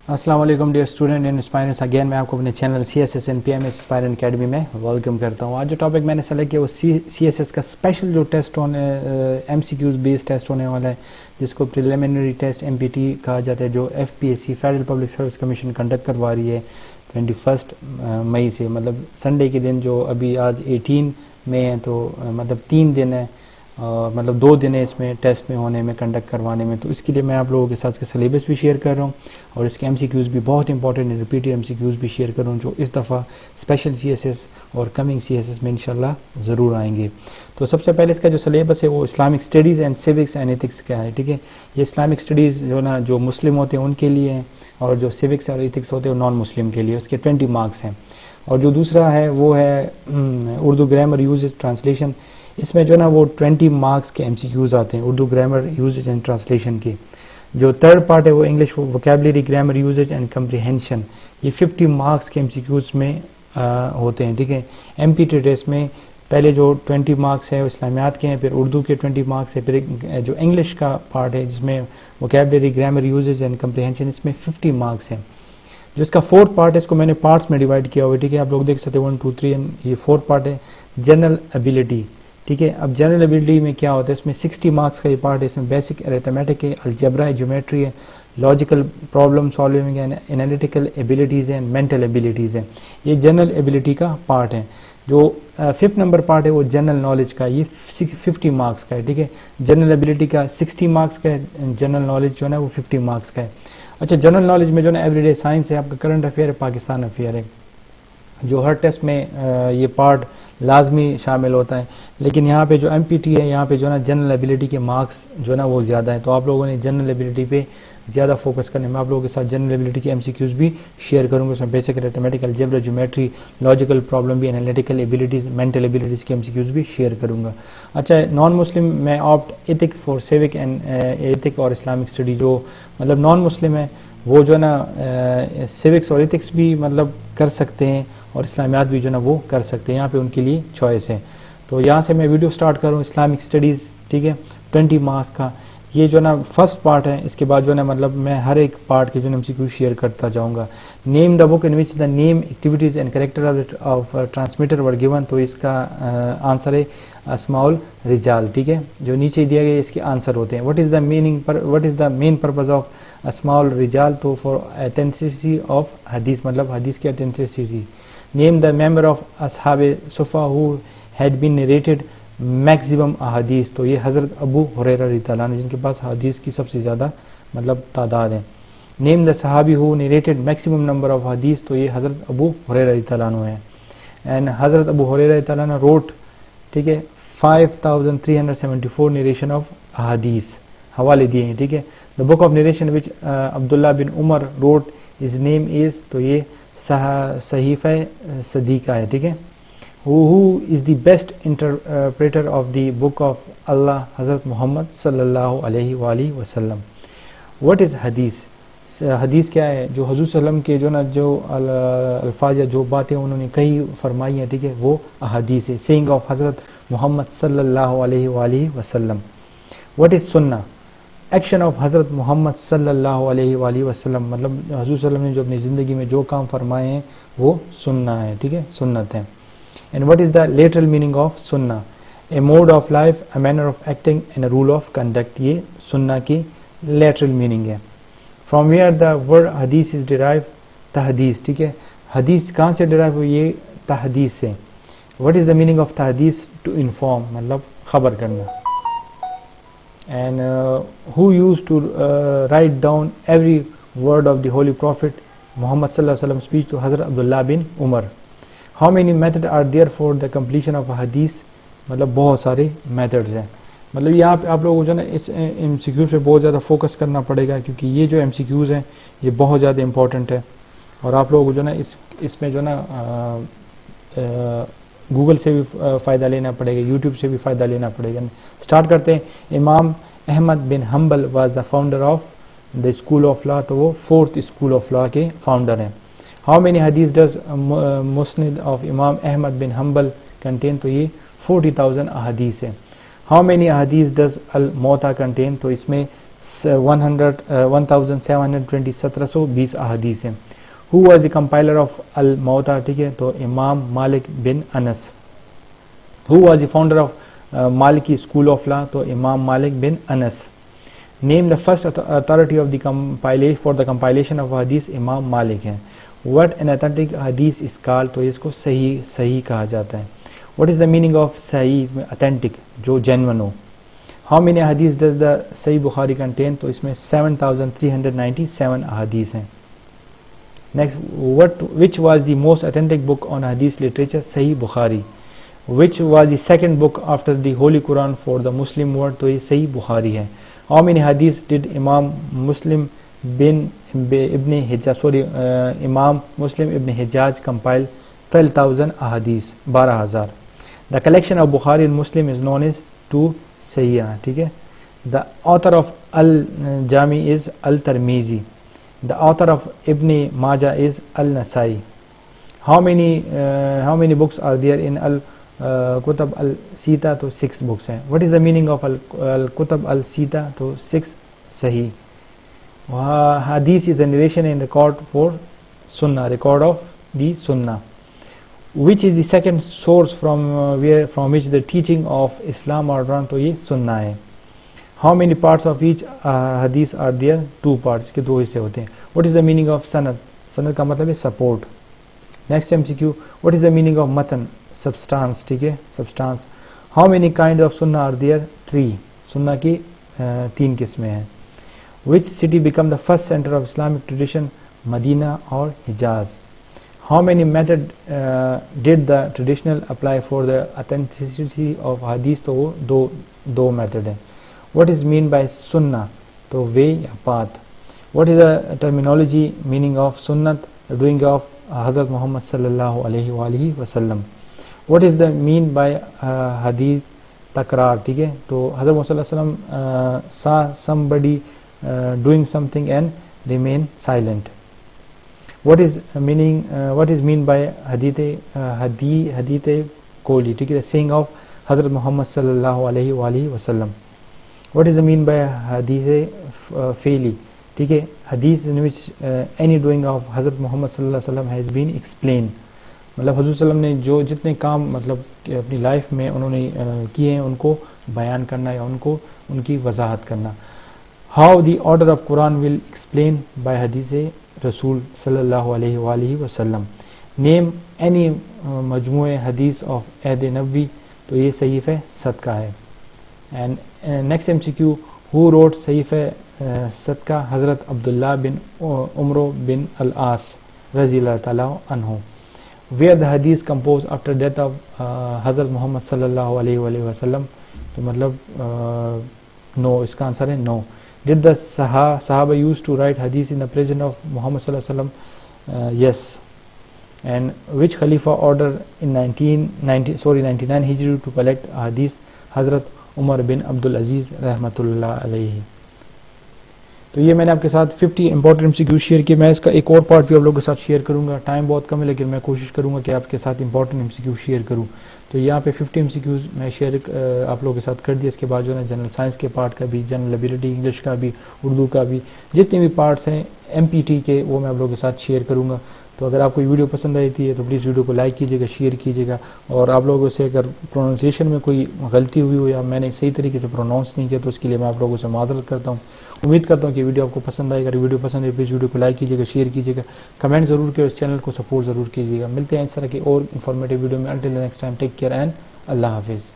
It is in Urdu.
السلام علیکم dear student and aspirants, again میں آپ کو اپنے channel C S S and P M S aspirant academy میں ویلکم کرتا ہوں. آج جو ٹاپک میں نے سلیکٹ کیا وہ سی ایس ایس کا اسپیشل جو ٹیسٹ ہونے M C Qs based test ہونے والا ہے، جس کو preliminary test M P T کہا جاتا ہے، جو F P S C Federal Public Service Commission conduct کروا رہی ہے 21 مئی سے، مطلب سنڈے کے دن جو ابھی آج 18 مئی ہے، تو مطلب 3 دن ہے، مطلب 2 دن ہے اس میں ٹیسٹ میں ہونے میں، کنڈکٹ کروانے میں. تو اس کے لیے میں آپ لوگوں کے ساتھ اس کے سلیبس بھی شیئر کر رہا ہوں اور اس کے ایم سی کیوز بھی بہت امپورٹنٹ ہے، ریپیٹڈ ایم سی کیوز بھی شیئر کر رہا ہوں جو اس دفعہ اسپیشل سی ایس ایس اور کمنگ سی ایس ایس میں انشاءاللہ ضرور آئیں گے. تو سب سے پہلے اس کا جو سلیبس ہے وہ Islamic studies and سیوکس and ethics کا ہے. ٹھیک ہے، یہ اسلامک اسٹڈیز جو مسلم ہوتے ہیں ان کے لیے ہیں، اور جو سیوکس اور ایتھکس ہوتے ہیں وہ نان مسلم کے لیے. اس کے 20 مارکس ہیں. اور جو دوسرا ہے وہ ہے اردو گرامر یوزز ٹرانسلیشن. اس میں وہ 20 مارکس کے ایم سی کیوز آتے ہیں Urdu grammar uses and translation کے. جو تھرڈ پارٹ ہے وہ English vocabulary grammar uses and comprehension. یہ 50 مارکس کے ایم سی کیوز میں ہوتے ہیں. ٹھیک ہے، ایم پی ٹی ٹیسٹ میں پہلے جو 20 مارکس ہے وہ اسلامیات کے ہیں، پھر اردو کے 20 مارکس ہے، پھر جو انگلش کا پارٹ ہے جس میں vocabulary grammar uses and comprehension, اس میں 50 مارکس ہیں. جو اس کا 4th پارٹ ہے اس کو میں نے پارٹس میں ڈیوائڈ کیا ہوا ہے. ٹھیک ہے، آپ لوگ دیکھ سکتے ہیں 1 2 3 یہ 4th پارٹ ہے جنرل ایبیلٹی. ٹھیک ہے، اب جنرل ایبیلٹی میں کیا ہوتا ہے، اس میں 60 مارکس کا یہ پارٹ ہے. اس میں بیسک ارتھمیٹک ہے، الجبرا ہے، جیومیٹری ہے، لاجیکل پرابلم سالونگ ہے، انالیٹیکل ایبیلٹیز ہیں، مینٹل ایبیلٹیز ہیں. یہ جنرل ایبیلٹی کا پارٹ ہے. جو 5th نمبر پارٹ ہے وہ جنرل نالج کا، یہ 50 مارکس کا ہے. ٹھیک ہے، جنرل ایبیلٹی کا 60 مارکس کا ہے، جنرل نالج وہ 50 مارکس کا ہے. اچھا، جنرل نالج میں ایوری ڈے سائنس ہے، آپ کا کرنٹ افیئر ہے، پاکستان افیئر ہے، جو ہر ٹیسٹ میں یہ پارٹ لازمی شامل ہوتا ہے. لیکن یہاں پہ جو ایم پی ٹی ہے، یہاں پہ جنرل ایبیلٹی کے مارکس وہ زیادہ ہیں، تو آپ لوگوں نے جنرل ایبیلٹی پہ زیادہ فوکس کرنے. میں آپ لوگوں کے ساتھ جنرل ایبیلٹی کے ایم سی کیوز بھی شیئر کروں گا. اس میں basic arithmetic, algebra, geometry, logical problem بھی، انالیٹیکل ایبیلٹیز، مینٹل ایبیلٹیز کے ایم سی کیوز بھی شیئر کروں گا. اچھا، نان مسلم میں opt ethic for civic and ethic اور اسلامک اسٹڈی. جو مطلب نان مسلم ہے وہ سیوکس اور ایتھکس بھی کر سکتے ہیں اور اسلامیات بھی وہ کر سکتے ہیں. یہاں پہ ان کے لیے چوائس ہے. تو یہاں سے میں ویڈیو سٹارٹ کروں. اسلامک اسٹڈیز، ٹھیک ہے، 20 مارکس کا یہ فرسٹ پارٹ ہے. اس کے بعد میں ہر ایک پارٹ کے ایم سی کیو شیئر کرتا جاؤں گا. Name the book in which the name, activities and character of transmitter were given. تو اس کا آنسر ہے اسماء الرجال. ٹھیک ہے، جو نیچے دیا گیا اس کے آنسر ہوتے ہیں. What is the main purpose of اسماء الرجال؟ تو فار ایتھینٹسٹی آف حدیث، حدیث کی ایتھینٹسٹی. نیم دا ممبر آف اصحاب صفہ who had been narrated maximum احادیث. تو یہ حضرت ابو ہریرہ رضی اللہ عنہ جن کے پاس حدیث کی سب سے زیادہ تعداد ہے. نیم دا صحابی ہو نریٹڈ میکسیمم نمبر آف حدیث. تو یہ حضرت ابو ہریرہ رضی اللہ عنہ ہے. اینڈ حضرت ابو ہریرہ رضی اللہ عنہ روٹ، ٹھیک ہے، 5374 نریشن آف احادیث، حوالے دیے ہیں. ٹھیک ہے، the book of narration which Abdullah bin Umar wrote his name is. تو یہ صحیفہ صدیقہ ہے. ٹھیک ہے، who is the best interpreter of the book of Allah؟ حضرت محمد صلی اللہ علیہ وآلہ وسلم. what is حدیث؟ حدیث کیا ہے؟ جو حضور صلی اللہ علیہ وسلم کے جو الفاظ یا جو باتیں انہوں نے کہی فرمائی ہیں، ٹھیک ہے، وہ احادیث ہے. saying of حضرت محمد صلی اللہ علیہ وآلہ وسلم. what is سنہ؟ ایکشن آف حضرت محمد صلی اللہ علیہ وآلہ وسلم. حضور صلی اللہ علیہ وسلم نے جو اپنی زندگی میں جو کام فرمائے ہیں وہ سنہ ہے. ٹھیک ہے، سنت ہے. And what is the literal meaning of sunnah? A mode of life, a manner of acting and a rule of conduct. یہ سنہ کی literal meaning ہے. From where the word hadith is derived؟ تحدیث. ٹھیک ہے، حدیث کہاں سے ڈرائیو ہوئی؟ یہ تحدیث سے. What is the meaning of تحدیث؟ To inform، خبر کرنا. And who used to write down every word of the Holy Prophet Muhammad صلی اللہ علیہ وسلم speech to حضرت عبداللہ bin Umar. How many methods are there for the completion of a hadith؟ بہت سارے میتھڈز ہیں. یہاں پہ آپ لوگوں کو اس ایم سی کیوز پہ بہت زیادہ فوکس کرنا پڑے گا، کیونکہ یہ جو ایم سی کیوز ہیں یہ بہت زیادہ امپورٹنٹ ہے. اور آپ لوگوں کو اس میں گوگل سے بھی فائدہ لینا پڑے گا، یوٹیوب سے بھی فائدہ لینا پڑے گا. اسٹارٹ کرتے ہیں. Imam Ahmad bin Hanbal was the founder of the school of law. تو وہ 4th اسکول آف لا کے فاؤنڈر ہیں. How many hadith does Musnad of Imam Ahmad bin Hanbal contain؟ تو یہ 40,000 احادیث ہے. How many hadith does Al-Muwatta contain؟ تو اس میں 1720 1720 احادیث ہیں. Who was the compiler of Al-Muwatta, ٹھیک ہے, تو امام مالک بن انس. Who was the founder of Maliki School of Law, تو امام مالک بن انس. Name the first authority of the for the compilation of hadith, امام مالک ہیں. What an authentic hadith is called, تو اس کو صحیح کہا جاتا ہے. What is the meaning of صحیح, authentic, جو genuine who. How many hadith does the صحیح بخاری contain, تو اس میں 7397 احادیث ہیں. Next, which was the most authentic book on hadith literature, صحیح بخاری. Which was the second book after the Holy Quran for the Muslim world, تو یہ صحیح بخاری ہے. How many hadith did Imam Muslim ibn Hijjaj compile? 12,000 ahadith, 12,000. The collection of Bukhari and Muslim is known as two Sahih, ٹھیک ہے. The author of Al-Jami is Al-Tirmizi. The author of Ibn Majah is Al-Nasai. How many books are there in Al-Kutab Al-Sita, تو 6 books ہیں. What is the meaning of Al-Kutab Al-Sita, تو 6 Sahih. Hadith is a narration and record for Sunnah, record of the Sunnah. Which is the second source from which the teaching of Islam are drawn, تو یہ Sunnah ہے. How many parts of each hadith are there? 2 parts, کے 2 حصے ہوتے ہیں. What is the meaning of sanad? Sanad کا مطلب ہے support. Next MCQ, what is the meaning of matan? Substance, ٹھیک ہے, substance. How many kind of sunnah are there? 3. Sunnah کی 3 قسمیں ہیں. Which city became the first center of Islamic tradition? Medina or Hijaz. How many method did the traditional apply for the authenticity of hadith? تو وہ دو method ہیں. What is mean by sunnah? تو way یا path. What is the terminology meaning of sunnat? The doing of Hazrat Muhammad sallallahu alayhi wa alihi wasallam. What is the mean by hadith takrar, ٹھیک ہے, تو حضرت محمد صلی اللہ علیہ وسلم saw somebody doing something and remain silent. What is mean by hadith qawli, ٹھیک ہے, saying of حضرت محمد صلی اللہ علیہ وآلہ وسلم. What is the mean by hadith fi'li, ٹھیک ہے, hadith in which any doing of حضرت محمد صلی اللہ علیہ وسلم has been explained. مطلب حضور صلی اللہ علیہ وسلم نے جو جتنے کام مطلب اپنی لائف میں انہوں نے کیے ہیں ان کو بیان کرنا یا ان کی وضاحت کرنا. How the order of Quran will explain by hadith رسول صلی اللہ علیہ وآلہ وسلم. Name any مجموعہ حدیث of عہد نبوی, تو یہ صحیفہ صدقہ ہے. And next MCQ, who wrote صحیفہ صدقہ? حضرت عبداللہ بن عمرو بن العاص رضی اللہ تعالیٰ عنہ. Where the hadith composed after death of حضرت محمد صلی اللہ علیہ وآلہ وسلم, تو مطلب no, اس کا آنسر ہے no. Did the Sahaba used to write hadith in the presence of Muhammad sallallahu alaihi wasallam? Yes. And which Khalifa ordered in 99 Hijri to collect hadith? Hazrat Umar bin Abdul Aziz rahmatullah alayhi. تو یہ میں نے آپ کے ساتھ 50 امپورٹنٹ MCQ شیئر کیے. میں اس کا ایک اور پارٹ بھی آپ لوگوں کے ساتھ شیئر کروں گا. ٹائم بہت کم ہے لیکن میں کوشش کروں گا کہ آپ کے ساتھ امپورٹنٹ MCQ شیئر کروں. تو یہاں پہ 50 MCQs میں شیئر آپ لوگوں کے ساتھ کر دیا. اس کے بعد جو ہے جنرل سائنس کے پارٹ کا بھی, جنرل ایبیلٹی انگلش کا بھی, اردو کا بھی, جتنے بھی پارٹس ہیں MPT کے وہ میں آپ لوگوں کے ساتھ شیئر کروں گا. تو اگر آپ کو یہ ویڈیو پسند آئی تھی تو پلیز ویڈیو کو لائک کیجیے گا, شیئر کیجیے گا. اور آپ لوگوں سے اگر پروننسیشن میں کوئی غلطی ہوئی ہو یا میں نے صحیح طریقے سے پروناؤنس نہیں کیا تو اس کے لیے میں آپ لوگوں سے معذرت کرتا ہوں. امید کرتا ہوں کہ ویڈیو آپ کو پسند آئے. اگر ویڈیو پسند ہے پلیز ویڈیو کو لائک کیجیے گا, شیئر کیجیے گا, کمنٹ ضرور کیے, اس چینل کو سپورٹ ضرور کیجیے گا. ملتے ہیں اس طرح کی اور انفارمیٹیو ویڈیو میں. Until next time, take care and اللہ حافظ.